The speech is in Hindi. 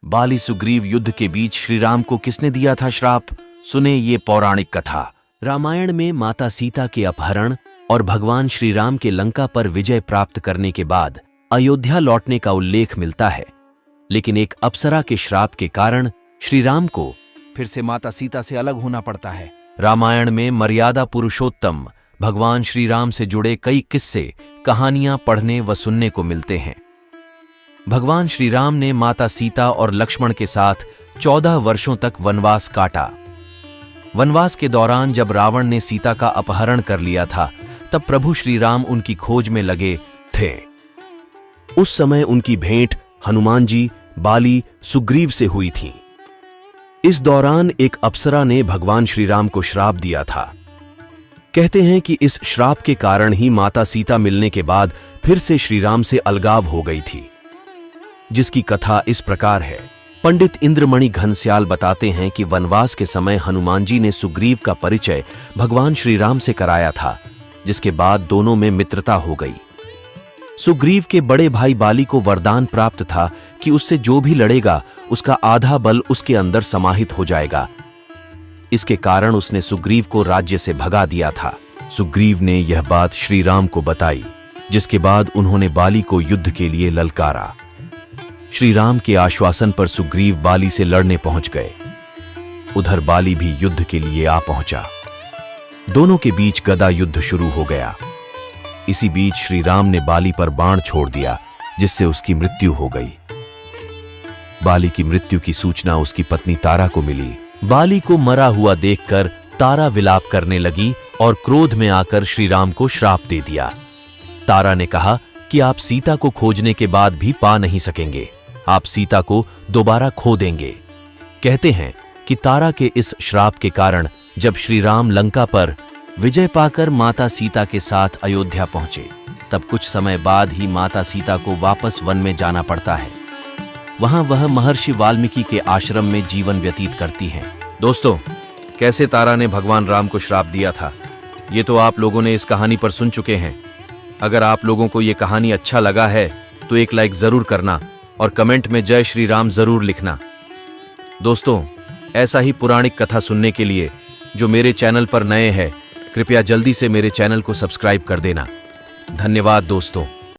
बाली सुग्रीव युद्ध के बीच श्री राम को किसने दिया था श्राप? सुने ये पौराणिक कथा। रामायण में माता सीता के अपहरण और भगवान श्री राम के लंका पर विजय प्राप्त करने के बाद अयोध्या लौटने का उल्लेख मिलता है, लेकिन एक अप्सरा के श्राप के कारण श्री राम को फिर से माता सीता से अलग होना पड़ता है। रामायण में मर्यादा पुरुषोत्तम भगवान श्री राम से जुड़े कई किस्से कहानियां पढ़ने व सुनने को मिलते हैं। भगवान श्री राम ने माता सीता और लक्ष्मण के साथ 14 वर्षों तक वनवास काटा। वनवास के दौरान जब रावण ने सीता का अपहरण कर लिया था, तब प्रभु श्री राम उनकी खोज में लगे थे। उस समय उनकी भेंट हनुमान जी, बाली, सुग्रीव से हुई थी। इस दौरान एक अप्सरा ने भगवान श्री राम को श्राप दिया था। कहते हैं कि इस श्राप के कारण ही माता सीता मिलने के बाद फिर से श्री राम से अलगाव हो गई थी, जिसकी कथा इस प्रकार है। पंडित इंद्रमणि घनश्याल बताते हैं कि वनवास के समय हनुमान जी ने सुग्रीव का परिचय भगवान श्री राम से कराया था, जिसके बाद दोनों में मित्रता हो गई। सुग्रीव के बड़े भाई बाली को वरदान प्राप्त था कि उससे जो भी लड़ेगा उसका आधा बल उसके अंदर समाहित हो जाएगा। इसके कारण उसने सुग्रीव को राज्य से भगा दिया था। सुग्रीव ने यह बात श्री राम को बताई, जिसके बाद उन्होंने बाली को युद्ध के लिए ललकारा। श्री राम के आश्वासन पर सुग्रीव बाली से लड़ने पहुंच गए। उधर बाली भी युद्ध के लिए आ पहुंचा। दोनों के बीच गदा युद्ध शुरू हो गया। इसी बीच श्री राम ने बाली पर बाण छोड़ दिया, जिससे उसकी मृत्यु हो गई। बाली की मृत्यु की सूचना उसकी पत्नी तारा को मिली। बाली को मरा हुआ देखकर तारा विलाप करने लगी और क्रोध में आकर श्री राम को श्राप दे दिया। तारा ने कहा कि आप सीता को खोजने के बाद भी पा नहीं सकेंगे, आप सीता को दोबारा खो देंगे। कहते हैं कि तारा के इस श्राप के कारण जब श्री राम लंका पर विजय पाकर माता सीता के साथ अयोध्या पहुंचे, तब कुछ समय बाद ही माता सीता को वापस वन में जाना पड़ता है। वहां वह महर्षि वाल्मीकि के आश्रम में जीवन व्यतीत करती हैं। दोस्तों, कैसे तारा ने भगवान राम को श्राप दिया था, ये तो आप लोगों ने इस कहानी पर सुन चुके हैं। अगर आप लोगों को ये कहानी अच्छा लगा है तो एक लाइक जरूर करना और कमेंट में जय श्री राम जरूर लिखना। दोस्तों, ऐसा ही पौराणिक कथा सुनने के लिए जो मेरे चैनल पर नए हैं, कृपया जल्दी से मेरे चैनल को सब्सक्राइब कर देना। धन्यवाद दोस्तों।